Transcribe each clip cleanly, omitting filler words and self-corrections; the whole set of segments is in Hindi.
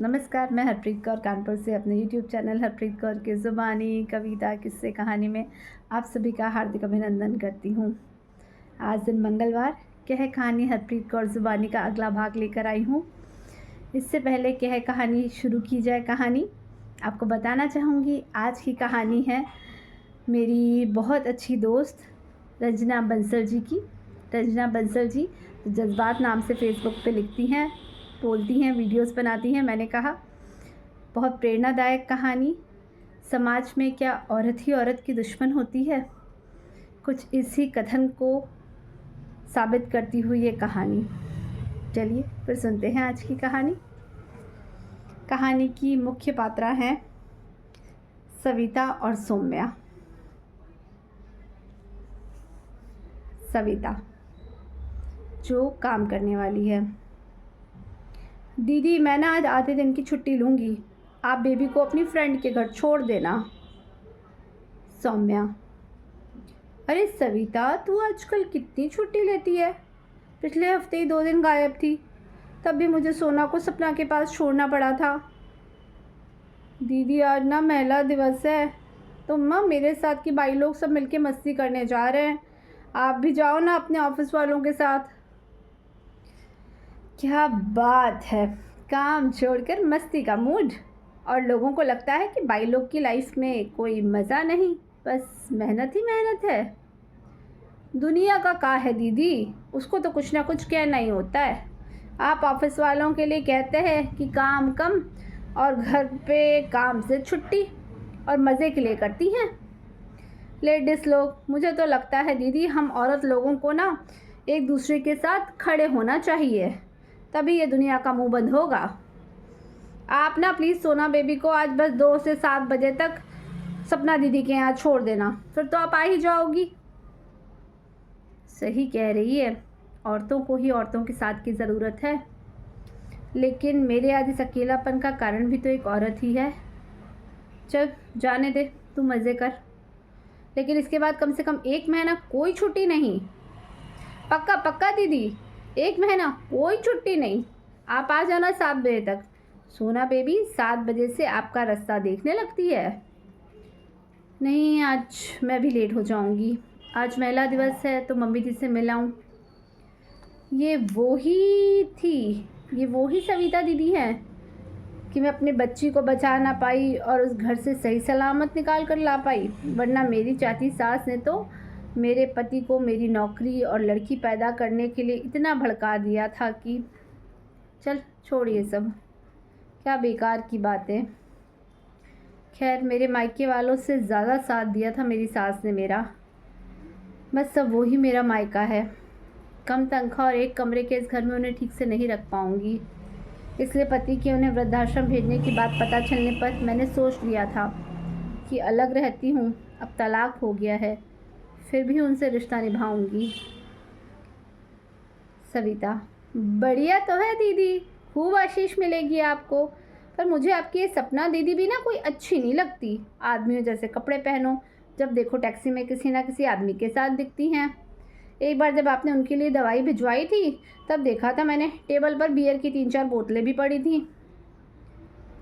नमस्कार, मैं हरप्रीत कौर कानपुर से अपने यूट्यूब चैनल हरप्रीत कौर के ज़ुबानी, कविता, किस्से, कहानी में आप सभी का हार्दिक अभिनंदन करती हूँ। आज दिन मंगलवार कह कहानी हरप्रीत कौर ज़ुबानी का अगला भाग लेकर आई हूँ। इससे पहले कह कहानी शुरू की जाए कहानी, आपको बताना चाहूँगी आज की कहानी है मेरी बहुत अच्छी दोस्त रंजना बंसल जी की। रंजना बंसल जी जज्बात नाम से फ़ेसबुक पे लिखती हैं, बोलती हैं, वीडियोस बनाती हैं। मैंने कहा बहुत प्रेरणादायक कहानी, समाज में क्या औरत ही औरत की दुश्मन होती है, कुछ इसी कथन को साबित करती हुई ये कहानी। चलिए फिर सुनते हैं आज की कहानी। कहानी की मुख्य पात्रा हैं सविता और सौम्या। सविता जो काम करने वाली है। दीदी मैं ना आज आधे दिन की छुट्टी लूँगी, आप बेबी को अपनी फ्रेंड के घर छोड़ देना। सौम्या अरे सविता तू आजकल कितनी छुट्टी लेती है, पिछले हफ्ते ही 2 दिन गायब थी, तब भी मुझे सोना को सपना के पास छोड़ना पड़ा था। दीदी आज ना महिला दिवस है तो अम्मा मेरे साथ की भाई लोग सब मिलके मस्ती करने जा रहे हैं, आप भी जाओ ना अपने ऑफिस वालों के साथ। क्या बात है, काम छोड़कर मस्ती का मूड, और लोगों को लगता है कि भाई लोग की लाइफ में कोई मज़ा नहीं, बस मेहनत ही मेहनत है। दुनिया का क्या है दीदी, उसको तो कुछ ना कुछ कहना ही होता है। आप ऑफिस वालों के लिए कहते हैं कि काम कम और घर पे काम से छुट्टी, और मज़े के लिए करती हैं। लेडीज़ लोग, मुझे तो लगता है दीदी हम औरत लोगों को ना एक दूसरे के साथ खड़े होना चाहिए, तभी ये दुनिया का मुंह बंद होगा। आप ना प्लीज़ सोना बेबी को आज बस 2 से 7 बजे तक सपना दीदी के यहाँ छोड़ देना, फिर तो आप आ ही जाओगी। सही कह रही है, औरतों को ही औरतों के साथ की ज़रूरत है, लेकिन मेरे आज इस अकेलापन का कारण भी तो एक औरत ही है। चल जाने दे, तू मज़े कर, लेकिन इसके बाद कम से कम 1 महीना कोई छुट्टी नहीं। पक्का पक्का दीदी, 1 महीना कोई छुट्टी नहीं, आप आ जाना 7 बजे तक। सोना बेबी 7 बजे से आपका रास्ता देखने लगती है। नहीं आज मैं भी लेट हो जाऊंगी, आज महिला दिवस है तो मम्मी जी से मिलाऊं। ये वो ही सविता दीदी है कि मैं अपने बच्ची को बचा ना पाई और उस घर से सही सलामत निकाल कर ला पाई, वरना मेरी चाची सास ने तो मेरे पति को मेरी नौकरी और लड़की पैदा करने के लिए इतना भड़का दिया था कि चल छोड़ ये सब, क्या बेकार की बातें। खैर मेरे मायके वालों से ज़्यादा साथ दिया था मेरी सास ने मेरा, बस सब वही मेरा मायका है। कम तनख्वाह और एक कमरे के इस घर में उन्हें ठीक से नहीं रख पाऊँगी, इसलिए पति की उन्हें वृद्धाश्रम भेजने की बात पता चलने पर मैंने सोच लिया था कि अलग रहती हूँ, अब तलाक हो गया है, फिर भी उनसे रिश्ता निभाऊंगी। सविता बढ़िया तो है दीदी, खूब आशीष मिलेगी आपको, पर मुझे आपकी ये सपना दीदी भी ना कोई अच्छी नहीं लगती। आदमियों जैसे कपड़े पहनो, जब देखो टैक्सी में किसी ना किसी आदमी के साथ दिखती हैं। एक बार जब आपने उनके लिए दवाई भिजवाई थी तब देखा था मैंने, टेबल पर बियर की 3-4 बोतलें भी पड़ी थी।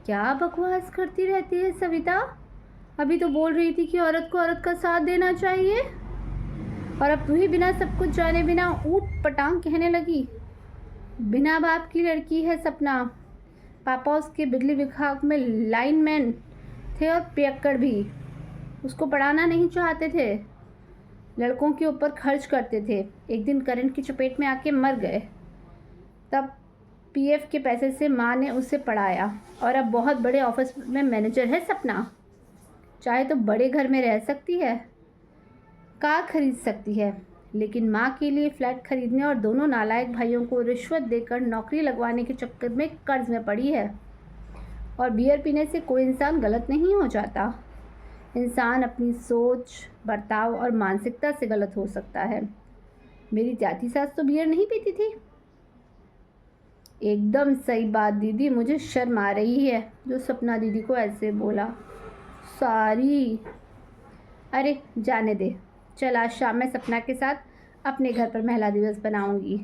क्या बकवास करती रहती है सविता, अभी तो बोल रही थी कि औरत को औरत का साथ देना चाहिए, और अब तू ही बिना सब कुछ जाने बिना ऊट पटांग कहने लगी। बिना बाप की लड़की है सपना, पापा उसके बिजली विभाग में लाइनमैन थे और पियक्कड़ भी, उसको पढ़ाना नहीं चाहते थे, लड़कों के ऊपर खर्च करते थे, एक दिन करंट की चपेट में आके मर गए, तब पीएफ के पैसे से माँ ने उसे पढ़ाया, और अब बहुत बड़े ऑफिस में मैनेजर है सपना, चाहे तो बड़े घर में रह सकती है, कार खरीद सकती है, लेकिन माँ के लिए फ्लैट खरीदने और दोनों नालायक भाइयों को रिश्वत देकर नौकरी लगवाने के चक्कर में कर्ज में पड़ी है। और बियर पीने से कोई इंसान गलत नहीं हो जाता, इंसान अपनी सोच, बर्ताव और मानसिकता से गलत हो सकता है। मेरी चाची सास तो बियर नहीं पीती थी। एकदम सही बात दीदी, मुझे शर्म आ रही है जो सपना दीदी को ऐसे बोला। सॉरी। अरे जाने दे, चल आज शाम में सपना के साथ अपने घर पर महिला दिवस बनाऊंगी,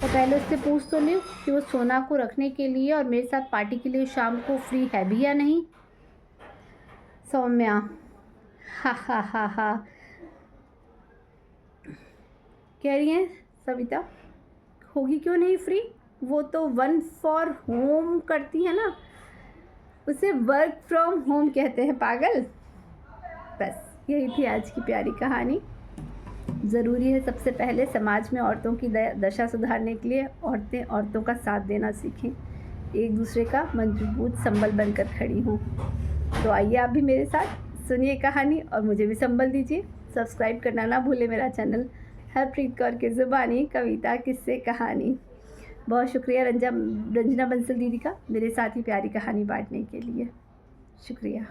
तो पहले उससे पूछ तो लूँ कि वो सोना को रखने के लिए और मेरे साथ पार्टी के लिए शाम को फ्री है भी या नहीं। सौम्या, हा हा हा हा, कह रही हैं सविता होगी क्यों नहीं फ्री, वो तो वन फॉर होम करती है ना, उसे वर्क फ्रॉम होम कहते हैं पागल। बस यही थी आज की प्यारी कहानी। ज़रूरी है सबसे पहले समाज में औरतों की दशा सुधारने के लिए औरतें औरतों का साथ देना सीखें, एक दूसरे का मजबूत संबल बनकर खड़ी हों। तो आइए आप भी मेरे साथ सुनिए कहानी और मुझे भी संबल दीजिए। सब्सक्राइब करना ना भूलें मेरा चैनल हरप्रीत कौर की ज़ुबानी कविता किस्से कहानी। बहुत शुक्रिया रंजना बंसल दीदी का मेरे साथ ही प्यारी कहानी बांटने के लिए। शुक्रिया।